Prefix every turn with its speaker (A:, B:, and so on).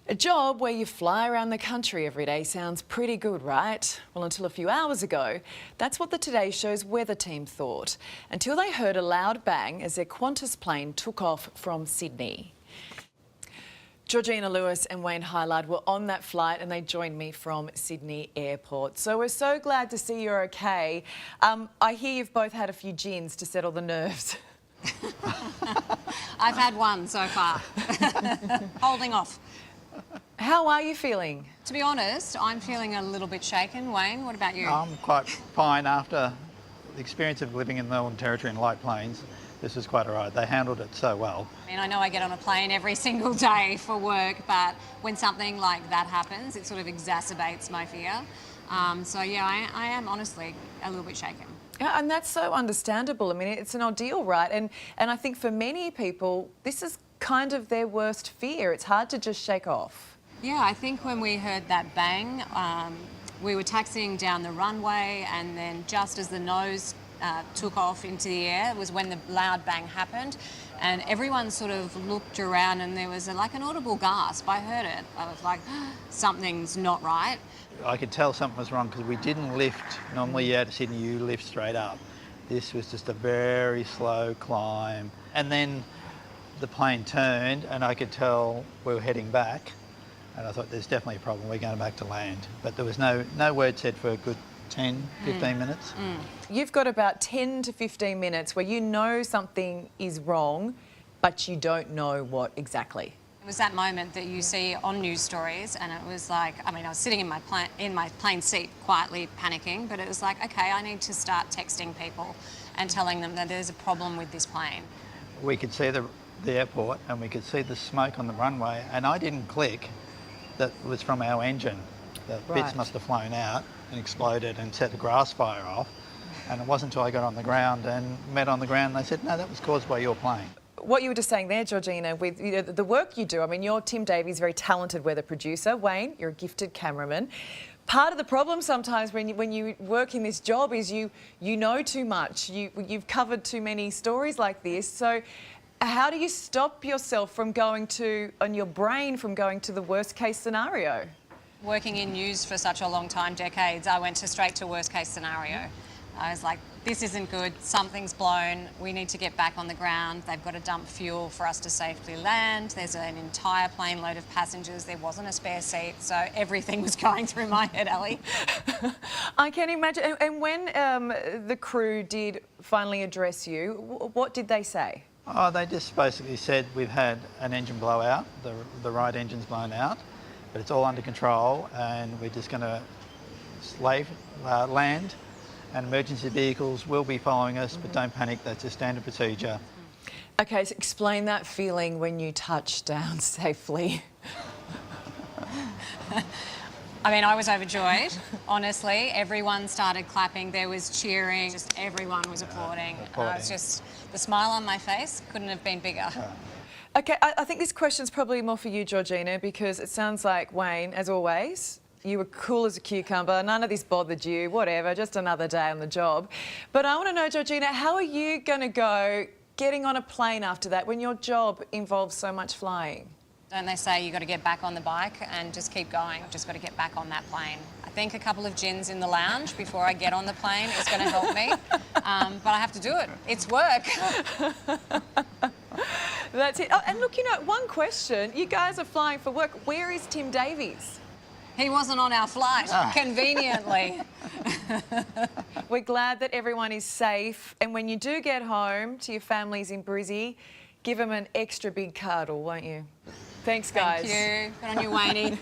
A: A job where you fly around the country every day sounds pretty good, right? Well, until a few hours ago, that's what the Today Show's weather team thought, until they heard a loud bang as their Qantas plane took off from Sydney. Georgina Lewis and Wayne Hylard were on that flight and they joined me from Sydney Airport. So we're so glad to see you're okay. I hear you've both had a few gins to settle the nerves.
B: I've had one so far. Holding off.
A: How are you feeling?
B: To be honest, I'm feeling a little bit shaken. Wayne, what about you?
C: I'm quite fine after the experience of living in the Northern Territory in light planes. This was quite all right. They handled it so well.
B: I mean, I know I get on a plane every single day for work, but when something like that happens, it sort of exacerbates my fear. So yeah, I am honestly a little bit shaken.
A: Yeah, and that's so understandable. I mean, it's an ordeal, right? And I think for many people, this is kind of their worst fear. It's hard to just shake off.
B: Yeah, I think when we heard that bang, we were taxiing down the runway, and then just as the nose took off into the air was when the loud bang happened, and everyone sort of looked around and there was like an audible gasp. I heard it. I was like, something's not right.
C: I could tell something was wrong because we didn't lift. Normally out of Sydney you lift straight up. This was just a very slow climb. And then the plane turned and I could tell we were heading back, and I thought there's definitely a problem, we're going back to land. But there was no word said for a good 10, 15 minutes.
A: You've got about 10 to 15 minutes where you know something is wrong, but you don't know what exactly.
B: It was that moment that you see on news stories, and it was like, I mean, I was sitting in my plane seat quietly panicking, but it was like, okay, I need to start texting people and telling them that there's a problem with this plane.
C: We could see the airport and we could see the smoke on the runway, and I didn't click that it was from our engine. The bits must have flown out and exploded and set the grass fire off. And it wasn't until I got on the ground and met on the ground, they said, no, that was caused by your plane.
A: What you were just saying there, Georgina, with the work you do, I mean, you're Tim Davies, very talented weather producer. Wayne, you're a gifted cameraman. Part of the problem sometimes when you work in this job is you know too much. You've covered too many stories like this. So how do you stop yourself from going to, on your brain, from going to the worst case scenario?
B: Working in news for such a long time, decades, I went straight to worst case scenario. I was like, this isn't good, something's blown, we need to get back on the ground, they've got to dump fuel for us to safely land, there's an entire plane load of passengers, there wasn't a spare seat, so everything was going through my head, Ellie.
A: I can imagine. And when the crew did finally address you, what did they say?
C: Oh, they just basically said we've had an engine blowout, the right engine's blown out, but it's all under control and we're just going to land, and emergency vehicles will be following us, but don't panic, that's a standard procedure.
A: Okay, so explain that feeling when you touched down safely.
B: I mean, I was overjoyed, honestly. Everyone started clapping, there was cheering, just everyone was applauding. And I was just, the smile on my face couldn't have been bigger.
A: Okay, I think this question's probably more for you, Georgina, because it sounds like, Wayne, as always, you were cool as a cucumber, none of this bothered you, whatever, just another day on the job. But I want to know, Georgina, how are you going to go getting on a plane after that when your job involves so much flying?
B: Don't they say you got to get back on the bike and just keep going? Just got to get back on that plane. I think a couple of gins in the lounge before I get on the plane is going to help me, but I have to do it. It's work.
A: That's it. Oh, and look, you know, one question. You guys are flying for work. Where is Tim Davies?
B: He wasn't on our flight, conveniently.
A: We're glad that everyone is safe. And when you do get home to your families in Brizzy, give them an extra big cuddle, won't you? Thanks, guys.
B: Thank you. Good on you, Wayne.